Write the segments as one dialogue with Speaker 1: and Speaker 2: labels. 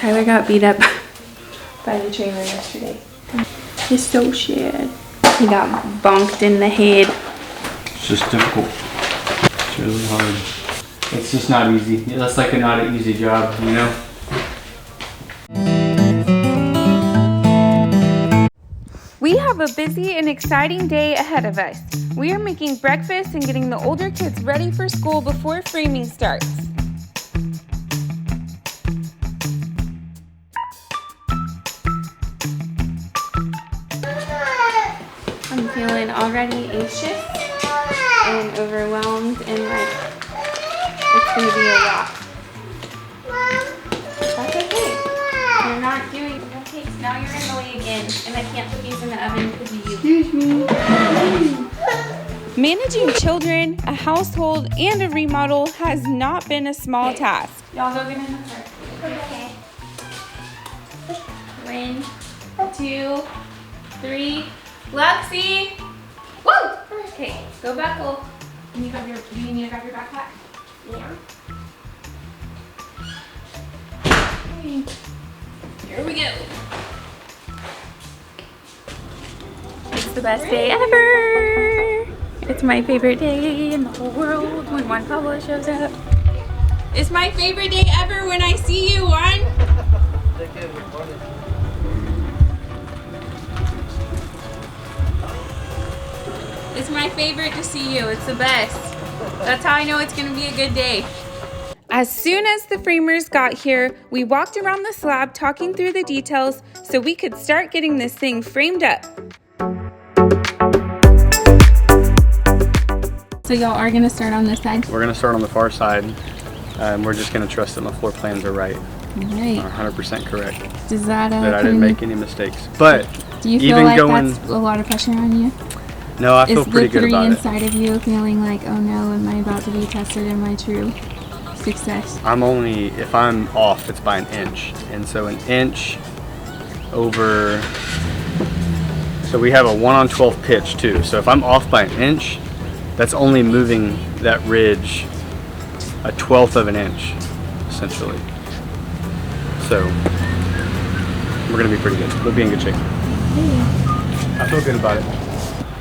Speaker 1: Tyler got beat up by the trailer yesterday. He's so sad. He got bonked in the head.
Speaker 2: It's just difficult. It's really hard. It's just not easy. That's like not an easy job, you know?
Speaker 1: We have a busy and exciting day ahead of us. We are making breakfast and getting the older kids ready for school before framing starts. I'm feeling already anxious and overwhelmed and like it's gonna be a lot. That's okay. You're not doing okay. Now you're in the way again, and I can't put these in the oven because of you. Excuse me. Managing children, a household, and a remodel has not been a small task. Y'all go get in the car. Okay. 1, 2, 3. Lexi! Woo! Okay, go back up. Do you need to grab your backpack? Yeah. Okay. Here we go. It's the best day ever. It's my favorite day in the whole world when Juan Pablo shows up. It's my favorite day ever when I see you, Juan. It's my favorite to see you. It's the best. That's how I know it's going to be a good day. As soon as the framers got here, we walked around the slab talking through the details so we could start getting this thing framed up. So y'all are going to start on this side?
Speaker 2: We're going to start on the far side. We're just going to trust that my floor plans are right.
Speaker 1: Right.
Speaker 2: 100% correct.
Speaker 1: Does that
Speaker 2: I didn't make any mistakes. But
Speaker 1: do you feel like that's a lot of pressure on you?
Speaker 2: No, I feel pretty good about it.
Speaker 1: Is the 3 inside of you feeling like, oh no, am I about to be tested in my true success?
Speaker 2: if I'm off, it's by an inch. And so an inch over, so we have a 1/12 pitch too. So if I'm off by an inch, that's only moving that ridge 1/12 of an inch, essentially. So we're gonna be pretty good. We'll be in good shape. I feel good about it.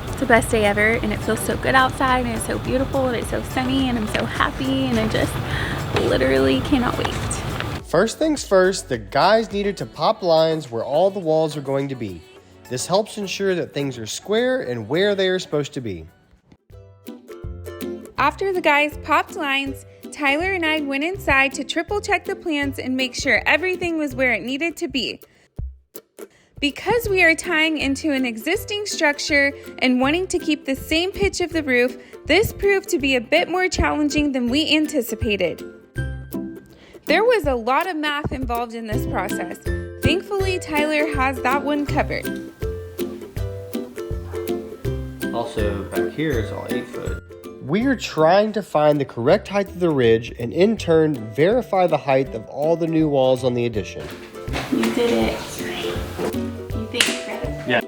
Speaker 1: It's the best day ever, and it feels so good outside, and it's so beautiful, and it's so sunny, and I'm so happy, and I just literally cannot wait.
Speaker 3: First things first, the guys needed to pop lines where all the walls are going to be. This helps ensure that things are square and where they are supposed to be.
Speaker 1: After the guys popped lines, Tyler and I went inside to triple check the plans and make sure everything was where it needed to be. Because we are tying into an existing structure and wanting to keep the same pitch of the roof, this proved to be a bit more challenging than we anticipated. There was a lot of math involved in this process. Thankfully, Tyler has that one covered.
Speaker 2: Also, back here is all 8 foot.
Speaker 3: We are trying to find the correct height of the ridge and in turn verify the height of all the new walls on the addition.
Speaker 1: You did it. You think, right?
Speaker 2: Yeah.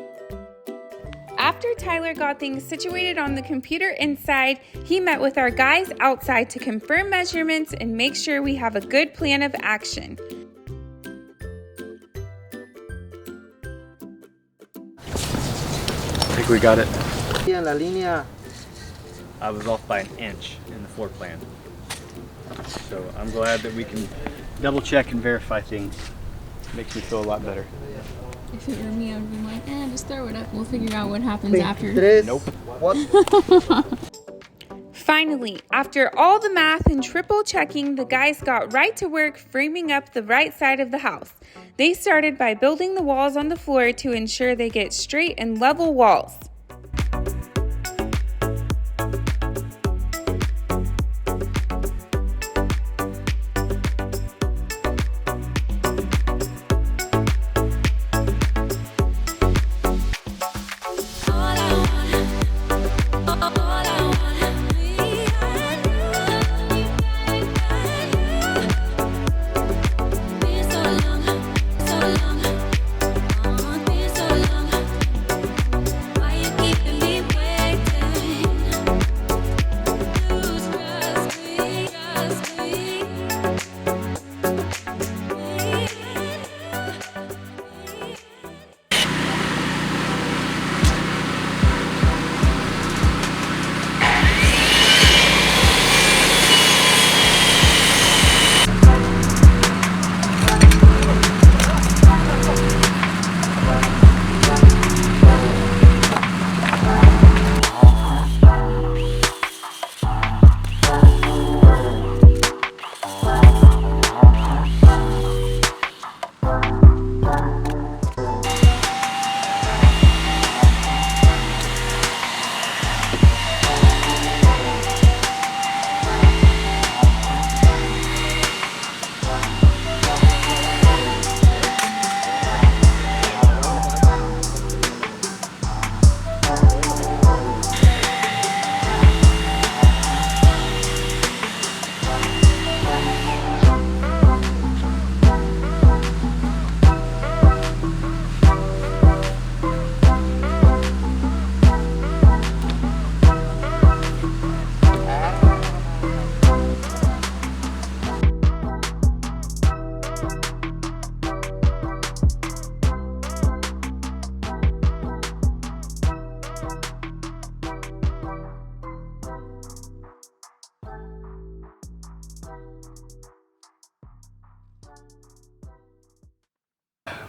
Speaker 1: After Tyler got things situated on the computer inside, he met with our guys outside to confirm measurements and make sure we have a good plan of action.
Speaker 2: I think we got it. I was off by an inch in the floor plan. So I'm glad that we can double check and verify things. Makes me feel a lot better.
Speaker 1: If it were me, I would be like, just throw it up. We'll figure out what happens after.
Speaker 2: Nope.
Speaker 3: What?
Speaker 1: Finally, after all the math and triple checking, the guys got right to work framing up the right side of the house. They started by building the walls on the floor to ensure they get straight and level walls.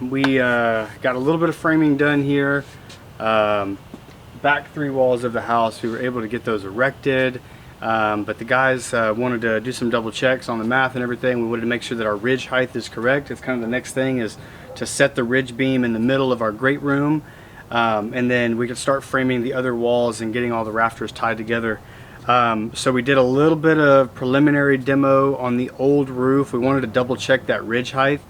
Speaker 2: We got a little bit of framing done here. Back 3 walls of the house, we were able to get those erected. But the guys wanted to do some double checks on the math and everything. We wanted to make sure that our ridge height is correct. It's kind of the next thing is to set the ridge beam in the middle of our great room. And then we could start framing the other walls and getting all the rafters tied together. So we did a little bit of preliminary demo on the old roof. We wanted to double check that ridge height.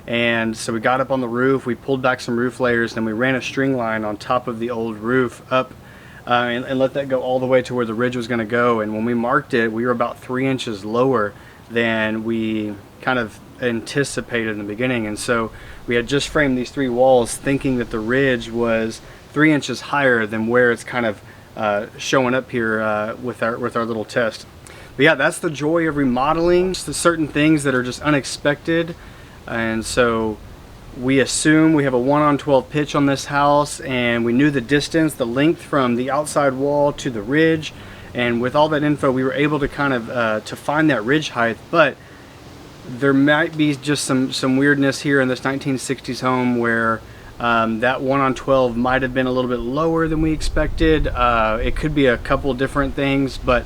Speaker 2: And so we got up on the roof, we pulled back some roof layers, then we ran a string line on top of the old roof up and let that go all the way to where the ridge was going to go. And when we marked it, we were about 3 inches lower than we kind of anticipated in the beginning. And so we had just framed these 3 walls thinking that the ridge was 3 inches higher than where it's kind of showing up here with our little test. But yeah, that's the joy of remodeling. Just the certain things that are just unexpected. And so we assume we have a 1-on-12 pitch on this house, and we knew the distance, the length from the outside wall to the ridge. And with all that info, we were able to kind of to find that ridge height. But there might be just some weirdness here in this 1960s home where that 1-on-12 might have been a little bit lower than we expected. It could be a couple different things, but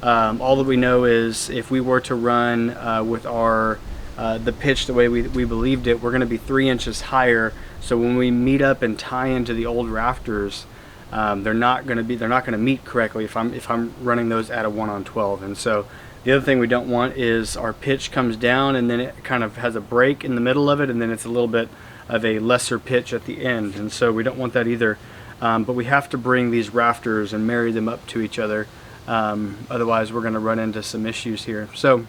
Speaker 2: all that we know is if we were to run with our the pitch the way we believed it, we're going to be 3 inches higher. So when we meet up and tie into the old rafters, they're not going to meet correctly if I'm running those at a 1-on-12. And so the other thing we don't want is our pitch comes down and then it kind of has a break in the middle of it, and then it's a little bit of a lesser pitch at the end. And so we don't want that either. But we have to bring these rafters and marry them up to each other. Otherwise we're going to run into some issues here. So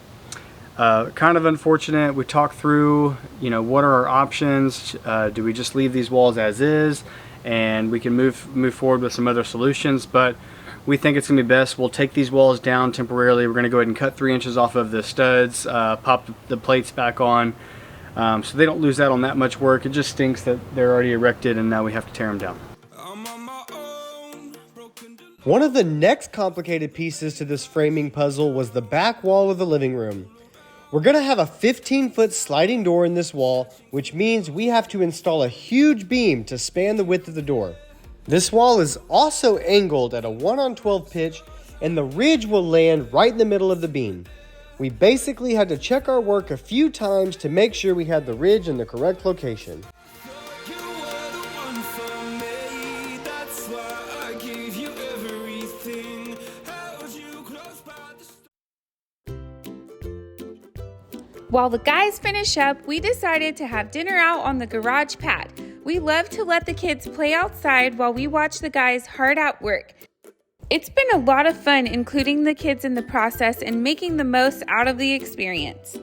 Speaker 2: kind of unfortunate. We talked through, you know, what are our options? Do we just leave these walls as is and we can move forward with some other solutions? But we think it's gonna be best. We'll take these walls down temporarily. We're gonna go ahead and cut 3 inches off of the studs, pop the plates back on, so they don't lose out on that much work. It just stinks that they're already erected and now we have to tear them down.
Speaker 3: One of the next complicated pieces to this framing puzzle was the back wall of the living room. We're going to have a 15-foot sliding door in this wall, which means we have to install a huge beam to span the width of the door. This wall is also angled at a 1-on-12 pitch, and the ridge will land right in the middle of the beam. We basically had to check our work a few times to make sure we had the ridge in the correct location.
Speaker 1: While the guys finish up, we decided to have dinner out on the garage pad. We love to let the kids play outside while we watch the guys hard at work. It's been a lot of fun including the kids in the process and making the most out of the experience.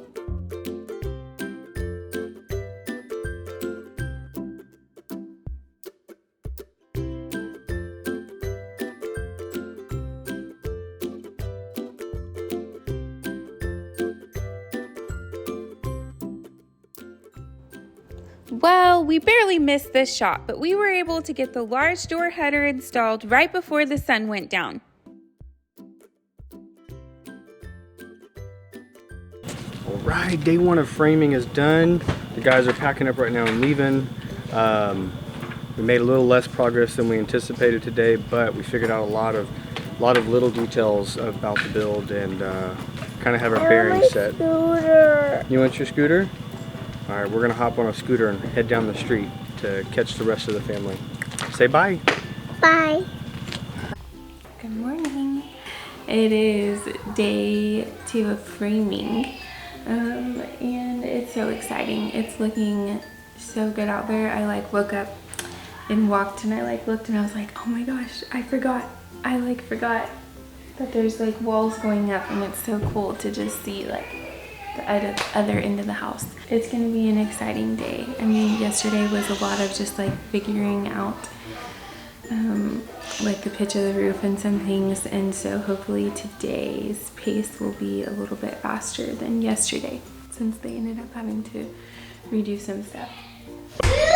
Speaker 1: Well, we barely missed this shot, but we were able to get the large door header installed right before the sun went down.
Speaker 2: All right, day 1 of framing is done. The guys are packing up right now and leaving. We made a little less progress than we anticipated today, but we figured out a lot of little details about the build and kind of have our bearings set.
Speaker 4: Scooter.
Speaker 2: You want your scooter? All right, we're gonna hop on a scooter and head down the street to catch the rest of the family. Say bye.
Speaker 4: Bye.
Speaker 1: Good morning. It is day 2 of framing, and it's so exciting. It's looking so good out there. I woke up and walked and I looked and I was like, oh my gosh, I forgot that there's walls going up, and it's so cool to just see the other end of the house. It's gonna be an exciting day. I mean, yesterday was a lot of just figuring out the pitch of the roof and some things, and so hopefully today's pace will be a little bit faster than yesterday since they ended up having to redo some stuff.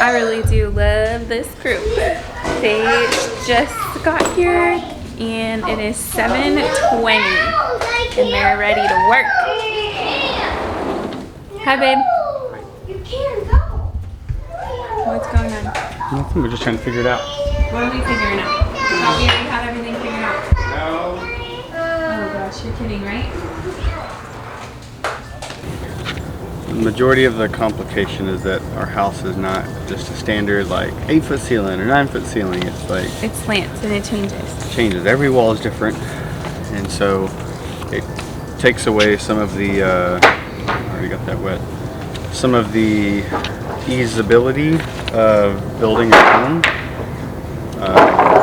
Speaker 1: I really do love this crew. They just got here and it is 7:20 and they're ready to work. Hi, babe. You can go. What's going on?
Speaker 2: Nothing, we're just trying to figure it out.
Speaker 1: What are we figuring out? Thought we already had everything figured out.
Speaker 2: No.
Speaker 1: Oh gosh, you're kidding, right?
Speaker 2: The majority of the complication is that our house is not just a standard like 8-foot ceiling or 9-foot ceiling. It's like
Speaker 1: It slants and it changes.
Speaker 2: it changes. Every wall is different, and so it takes away some of the. I already got that wet. Some of the easeability of building a home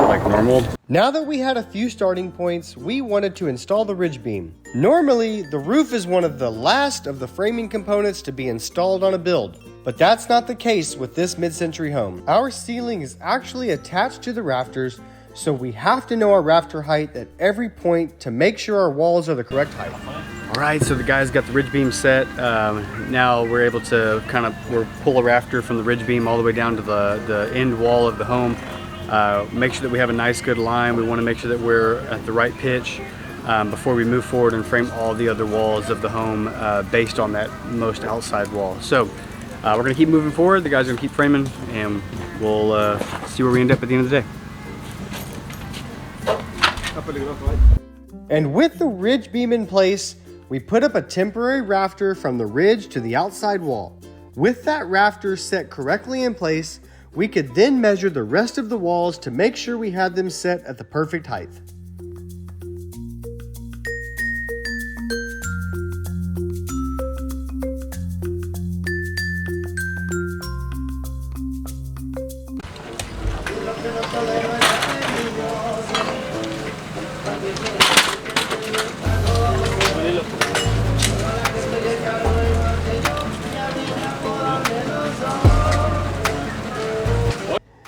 Speaker 2: like normal.
Speaker 3: Now that we had a few starting points, we wanted to install the ridge beam. Normally, the roof is one of the last of the framing components to be installed on a build, but that's not the case with this mid-century home. Our ceiling is actually attached to the rafters, so we have to know our rafter height at every point to make sure our walls are the correct height.
Speaker 2: All right, so the guys got the ridge beam set. Now we're able to pull a rafter from the ridge beam all the way down to the end wall of the home. Make sure that we have a nice good line. We want to make sure that we're at the right pitch before we move forward and frame all the other walls of the home based on that most outside wall. So we're going to keep moving forward. The guys are going to keep framing, and we'll see where we end up at the end of the day.
Speaker 3: And with the ridge beam in place, we put up a temporary rafter from the ridge to the outside wall. With that rafter set correctly in place, we could then measure the rest of the walls to make sure we had them set at the perfect height.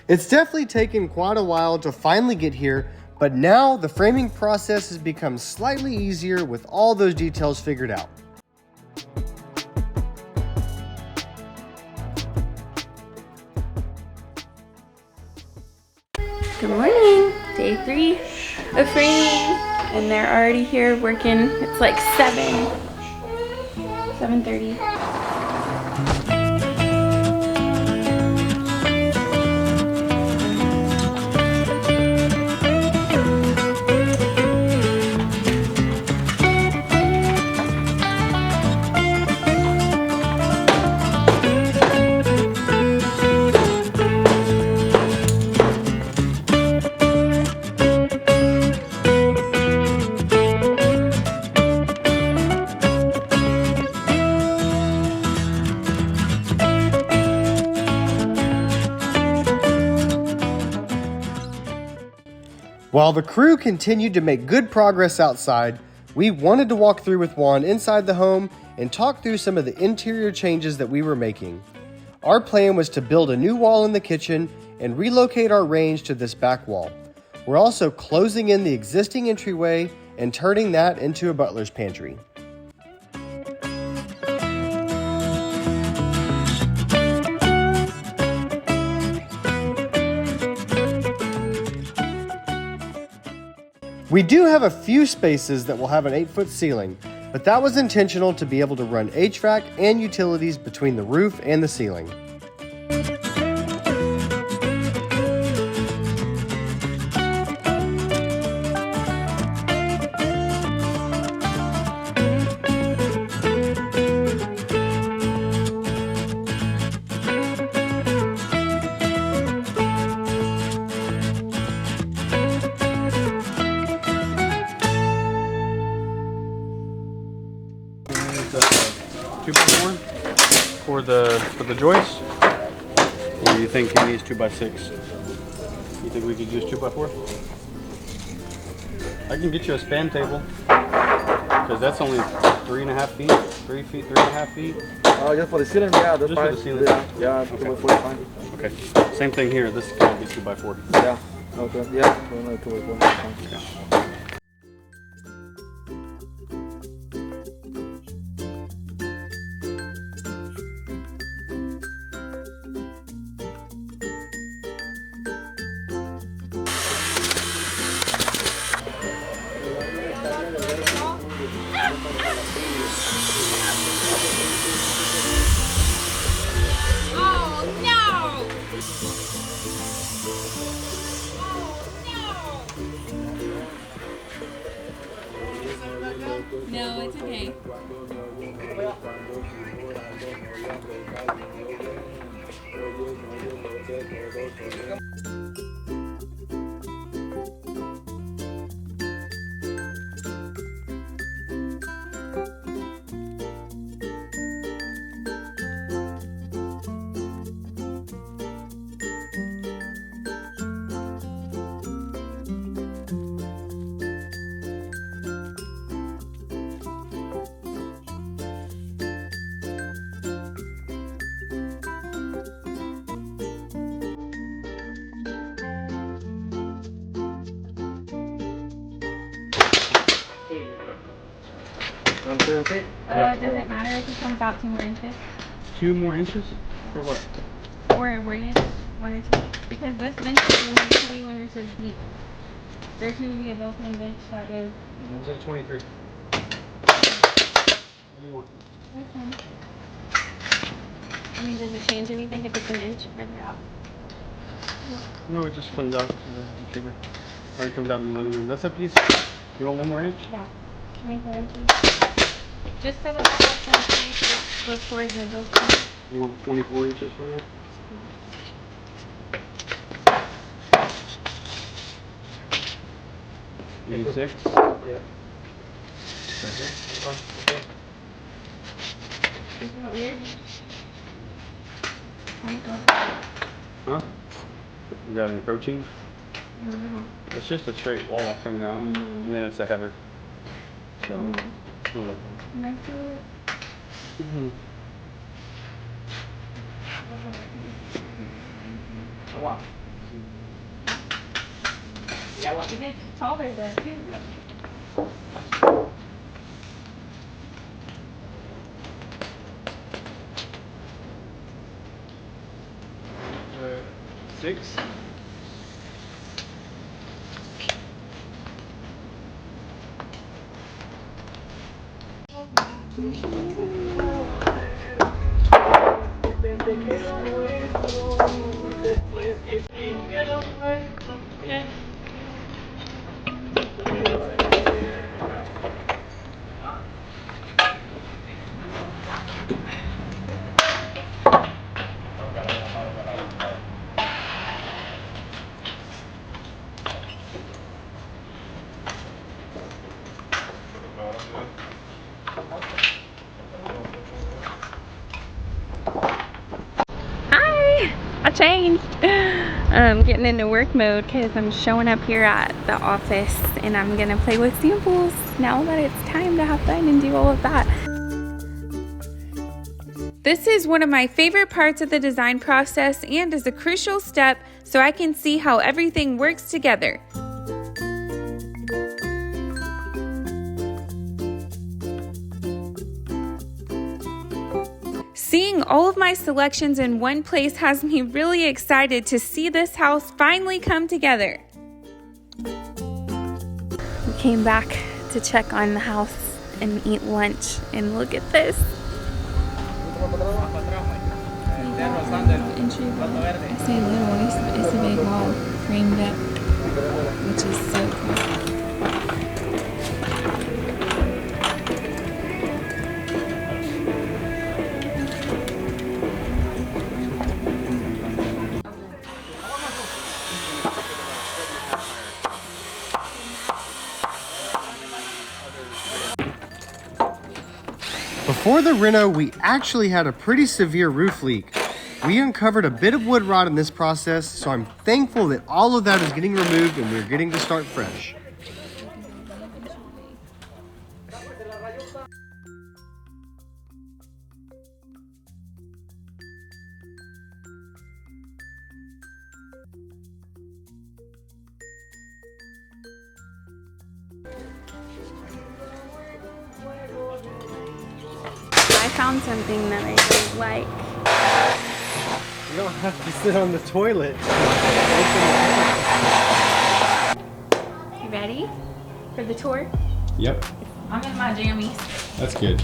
Speaker 3: It's definitely taken quite a while to finally get here, but now the framing process has become slightly easier with all those details figured out.
Speaker 1: Good morning. Day 3 of framing, and they're already here working. It's like 7:30.
Speaker 3: While the crew continued to make good progress outside, we wanted to walk through with Juan inside the home and talk through some of the interior changes that we were making. Our plan was to build a new wall in the kitchen and relocate our range to this back wall. We're also closing in the existing entryway and turning that into a butler's pantry. We do have a few spaces that will have an 8-foot ceiling, but that was intentional to be able to run HVAC and utilities between the roof and the ceiling.
Speaker 2: For the joist, or do you think he needs 2x6? You think we could use 2x4? I can get you a span table because that's only 3.5 feet, 3 feet, 3.5 feet.
Speaker 5: Just for the ceiling, yeah, that's
Speaker 2: just
Speaker 5: fine.
Speaker 2: For the ceiling.
Speaker 5: Yeah, 2x4 is fine.
Speaker 2: Okay, same thing here. This can be 2x4.
Speaker 5: Yeah. Okay. Yeah. 2x4 is fine.
Speaker 2: Okay.
Speaker 1: Does it matter if it comes out 2 more inches?
Speaker 2: 2 more inches? For what?
Speaker 1: Or a radius? 1 or 2? Because this bench is only 21 inches deep. There should be a built-in bench that is...
Speaker 2: Is that 23?
Speaker 1: This one. I mean, does it change anything if it's an inch further out?
Speaker 2: No, it just comes out bigger. Or it comes out in the living room. That's up to you. You want 1 more inch?
Speaker 1: Yeah. 24 inches. Just so the back before the built-in.
Speaker 2: You want 24 inches for that? 86? Yeah.
Speaker 1: Isn't that weird?
Speaker 2: Huh? You got any protein?
Speaker 1: No.
Speaker 2: It's just a straight wall coming out, and then it's a header. So,
Speaker 1: Can I feel it?
Speaker 2: Oh, wow.
Speaker 1: Yeah, well, it's taller than too.
Speaker 2: Uh, 6?
Speaker 1: Hi! I changed. I'm getting into work mode because I'm showing up here at the office and I'm gonna play with samples now that it's time to have fun and do all of that. This is one of my favorite parts of the design process and is a crucial step so I can see how everything works together. Seeing all of my selections in one place has me really excited to see this house finally come together. We came back to check on the house and eat lunch, and look at this. I say little, it's a big wall framed up, which is so cool.
Speaker 3: Before the reno, we actually had a pretty severe roof leak. We uncovered a bit of wood rot in this process, so I'm thankful that all of that is getting removed and we're getting to start fresh.
Speaker 1: I found something that I really like.
Speaker 3: You don't have to sit on the toilet.
Speaker 1: You ready for the tour?
Speaker 2: Yep,
Speaker 1: I'm in my jammies.
Speaker 2: that's good.